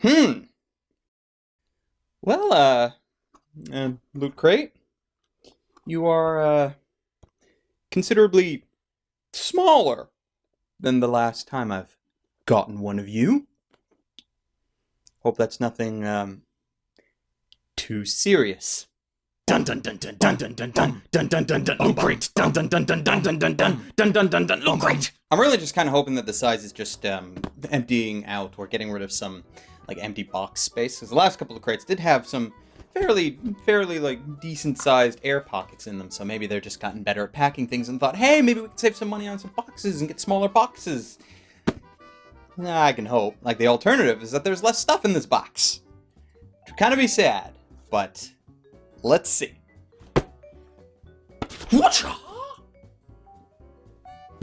Hmm. Well, Loot Crate, you are, considerably smaller than the last time I've gotten one of you. Hope that's nothing, too serious. Dun dun dun dun dun dun dun dun dun dun dun dun. Loot Crate. Dun dun dun dun dun dun dun dun dun dun dun dun. Loot Crate. I'm really just kind of hoping that the size is just emptying out or getting rid of some like empty box space, because the last couple of crates did have some fairly like decent sized air pockets in them, so maybe they're just gotten better at packing things and thought, hey, maybe we can save some money on some boxes and get smaller boxes. I can hope. Like, the alternative is that there's less stuff in this box, which would kind of be sad, but let's see. Whatcha?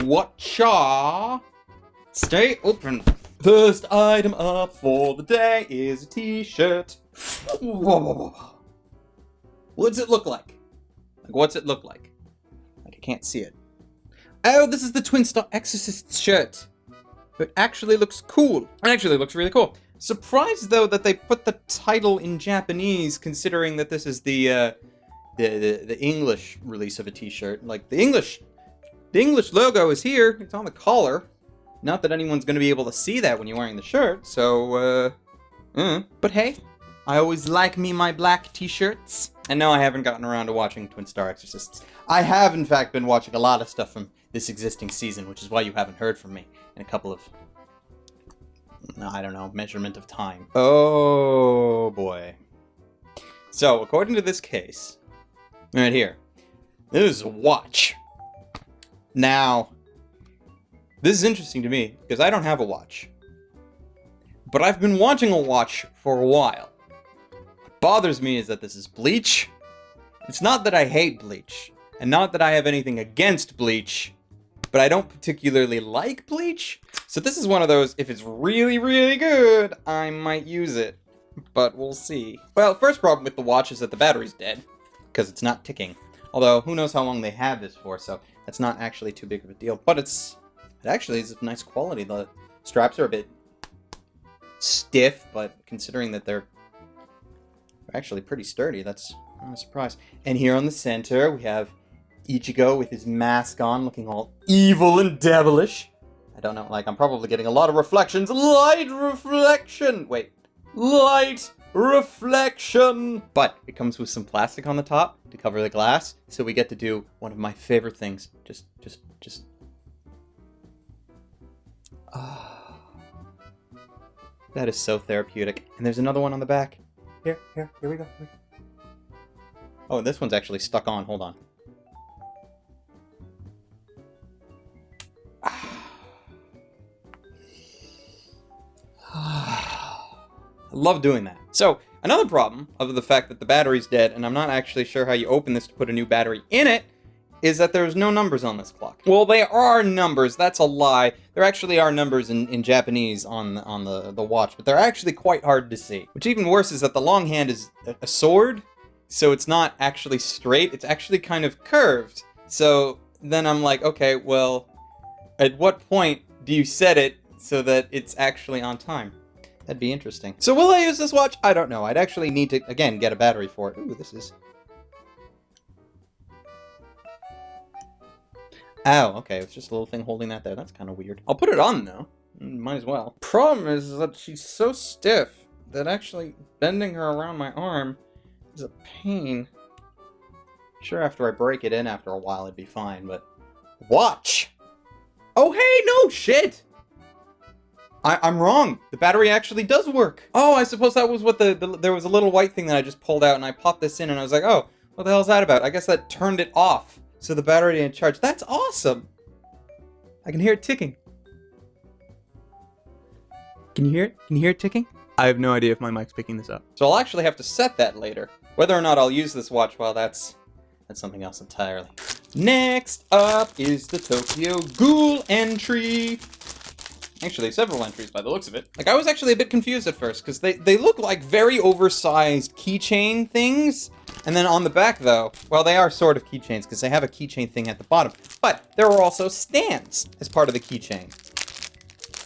Whatcha? Stay open. First item up for the day is a t-shirt. What's it look like? What's it look like? Like, I can't see it. Oh, this is the Twin Star Exorcist shirt. It actually looks cool. It actually looks really cool. Surprised, though, that they put the title in Japanese, considering that this is the English release of a t-shirt. Like, the English logo is here. It's on the collar. Not that anyone's going to be able to see that when you're wearing the shirt, so, But hey, I always like me my black t-shirts. And no, I haven't gotten around to watching Twin Star Exorcists. I have, in fact, been watching a lot of stuff from this existing season, which is why you haven't heard from me in a couple of, I don't know, measurement of time. Oh, boy. So, according to this case, right here, this is a watch. Now, this is interesting to me, because I don't have a watch. But I've been wanting a watch for a while. What bothers me is that this is Bleach. It's not that I hate Bleach, and not that I have anything against Bleach, but I don't particularly like Bleach. So this is one of those, if it's really, really good, I might use it. But we'll see. Well, first problem with the watch is that the battery's dead, because it's not ticking. Although, who knows how long they have this for, so that's not actually too big of a deal. But it actually is of nice quality. The straps are a bit stiff, but considering that they're actually pretty sturdy, that's not a surprise. And here on the center, we have Ichigo with his mask on, looking all evil and devilish. I don't know, like, I'm probably getting a lot of reflections. Light reflection! Wait. Light reflection! But it comes with some plastic on the top to cover the glass, so we get to do one of my favorite things. Just... Ah. That is so therapeutic. And there's another one on the back. Here we go. Oh, this one's actually stuck on. Hold on. I love doing that. So, another problem of the fact that the battery's dead, and I'm not actually sure how you open this to put a new battery in it, is that there's no numbers on this clock. Well, there are numbers. That's a lie. There actually are numbers in Japanese on the watch, but they're actually quite hard to see. Which even worse is that the long hand is a sword, so it's not actually straight. It's actually kind of curved. So then I'm like, okay, well, at what point do you set it so that it's actually on time? That'd be interesting. So will I use this watch? I don't know. I'd actually need to, again, get a battery for it. Ooh, this is... Oh, okay. It's just a little thing holding that there. That's kind of weird. I'll put it on, though. Might as well. Problem is that she's so stiff that actually bending her around my arm is a pain. Sure, after I break it in after a while, it'd be fine, but... Watch! Oh, hey, no shit! I'm wrong. The battery actually does work. Oh, I suppose that was what there was a little white thing that I just pulled out, and I popped this in, and I was like, oh, what the hell is that about? I guess that turned it off, so the battery didn't charge. That's awesome! I can hear it ticking. Can you hear it? Can you hear it ticking? I have no idea if my mic's picking this up. So I'll actually have to set that later. Whether or not I'll use this watch, well, that's something else entirely. Next up is the Tokyo Ghoul entry. Actually, several entries by the looks of it. Like, I was actually a bit confused at first, because they look like very oversized keychain things. And then on the back, though, well, they are sort of keychains, because they have a keychain thing at the bottom. But there are also stands as part of the keychain.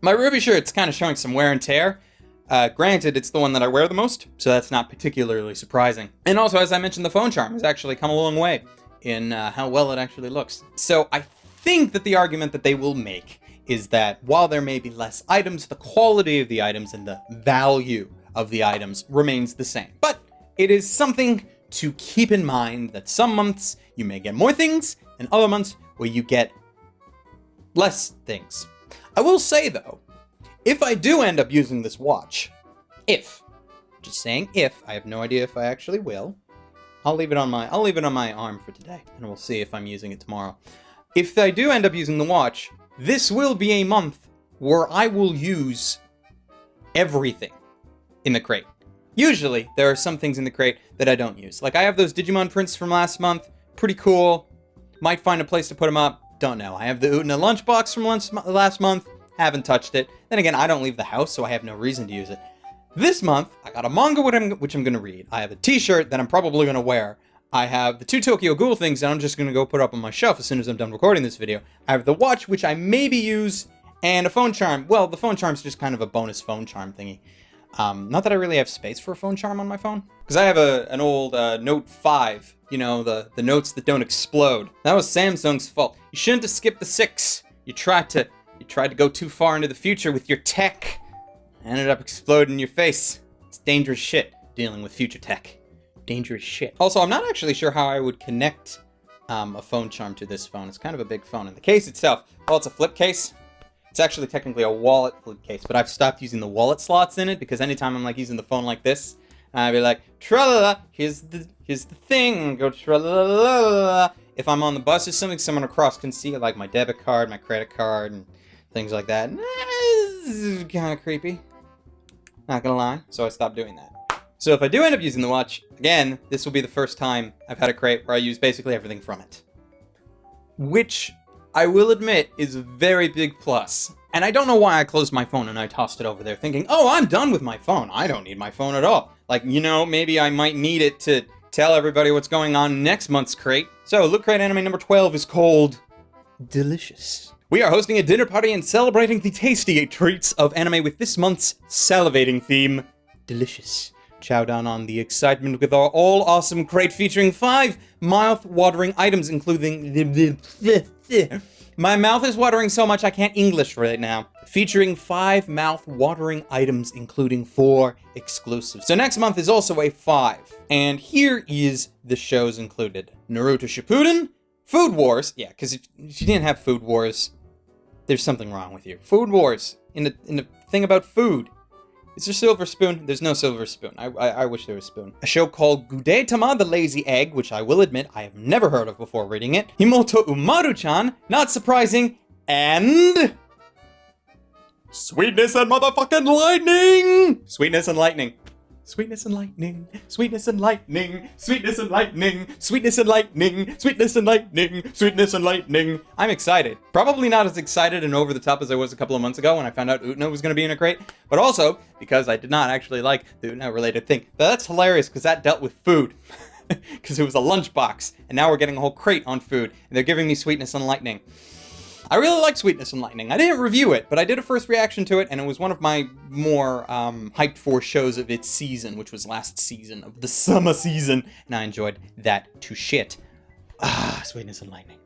My Ruby shirt's kind of showing some wear and tear. Granted, it's the one that I wear the most, so that's not particularly surprising. And also, as I mentioned, the phone charm has actually come a long way in how well it actually looks. So I think that the argument that they will make is that while there may be less items, the quality of the items and the value of the items remains the same. But it is something to keep in mind that some months you may get more things and other months where you get less things. I will say though, if I do end up using this watch, just saying if, I have no idea if I actually will. I'll leave it on my arm for today, and we'll see if I'm using it tomorrow. If I do end up using the watch, this will be a month where I will use everything in the crate. Usually, there are some things in the crate that I don't use. Like, I have those Digimon prints from last month. Pretty cool. Might find a place to put them up. Don't know. I have the Utena lunchbox from last month. Haven't touched it. Then again, I don't leave the house, so I have no reason to use it. This month, I got a manga which I'm going to read. I have a t-shirt that I'm probably going to wear. I have the 2 Tokyo Ghoul things that I'm just going to go put up on my shelf as soon as I'm done recording this video. I have the watch, which I maybe use, and a phone charm. Well, the phone charm's just kind of a bonus phone charm thingy. Not that I really have space for a phone charm on my phone. Because I have an old Note 5. You know, the notes that don't explode. That was Samsung's fault. You shouldn't have skipped the 6. You tried to go too far into the future with your tech. Ended up exploding in your face. It's dangerous shit, dealing with future tech. Dangerous shit. Also, I'm not actually sure how I would connect a phone charm to this phone. It's kind of a big phone. And the case itself, well, it's a flip case. It's actually technically a wallet flip case, but I've stopped using the wallet slots in it because anytime I'm like using the phone like this, I'd be like, tra-la-la, here's the thing, and go tra-la-la-la-la. If I'm on the bus or something, someone across can see like my debit card, my credit card, and things like that. This is kind of creepy. Not gonna lie, so I stopped doing that. So if I do end up using the watch, again, this will be the first time I've had a crate where I use basically everything from it. Which, I will admit, is a very big plus. And I don't know why I closed my phone and I tossed it over there thinking, oh, I'm done with my phone. I don't need my phone at all. Like, you know, maybe I might need it to tell everybody what's going on next month's crate. So, Loot Crate anime number 12 is called Delicious. We are hosting a dinner party and celebrating the tasty treats of anime with this month's salivating theme, Delicious. Chow down on the excitement with our all-awesome crate featuring 5 mouth-watering items, including... My mouth is watering so much I can't English right now. Featuring 5 mouth-watering items, including 4 exclusives. So next month is also a 5. And here is the shows included. Naruto Shippuden, Food Wars. Yeah, because if you didn't have Food Wars, there's something wrong with you. Food Wars, in the thing about food. Is there silver spoon? There's no silver spoon. I wish there was a spoon. A show called Gudetama the Lazy Egg, which I will admit I have never heard of before reading it. Himoto Umaru-chan, not surprising, and... Sweetness and motherfucking lightning! Sweetness and lightning. Sweetness and lightning, sweetness and lightning, sweetness and lightning, sweetness and lightning, sweetness and lightning, sweetness and lightning. I'm excited. Probably not as excited and over the top as I was a couple of months ago when I found out Utena was going to be in a crate, but also because I did not actually like the Utena related thing. But that's hilarious because that dealt with food. Because it was a lunchbox, and now we're getting a whole crate on food, and they're giving me sweetness and lightning. I really like Sweetness and Lightning. I didn't review it, but I did a first reaction to it, and it was one of my more hyped for shows of its season, which was last season of the summer season, and I enjoyed that to shit. Sweetness and Lightning.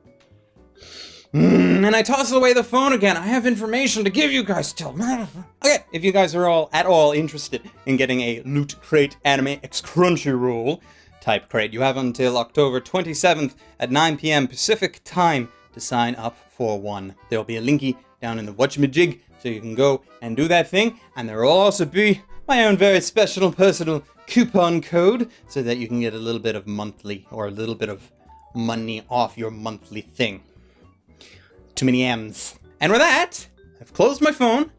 And I toss away the phone again. I have information to give you guys still. Okay, if you guys are all at all interested in getting a Loot Crate Anime X Crunchyroll type crate, you have until October 27th at 9 p.m. Pacific time to sign up for one. There'll be a linky down in the whatchamajig, so you can go and do that thing, and there will also be my own very special personal coupon code, so that you can get a little bit of monthly, or a little bit of money off your monthly thing. Too many M's. And with that, I've closed my phone,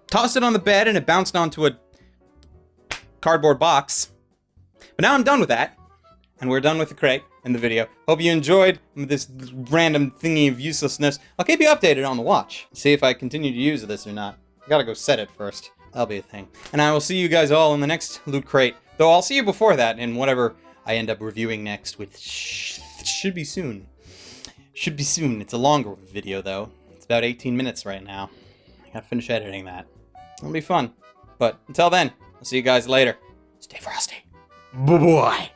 tossed it on the bed, and it bounced onto a cardboard box. But now I'm done with that, and we're done with the crate and the video. Hope you enjoyed this random thingy of uselessness. I'll keep you updated on the watch. See if I continue to use this or not. I gotta go set it first. That'll be a thing. And I will see you guys all in the next Loot Crate. Though I'll see you before that in whatever I end up reviewing next, which should be soon. Should be soon. It's a longer video though. It's about 18 minutes right now. I gotta finish editing that. It'll be fun. But until then, I'll see you guys later. Stay frosty. Bye-bye.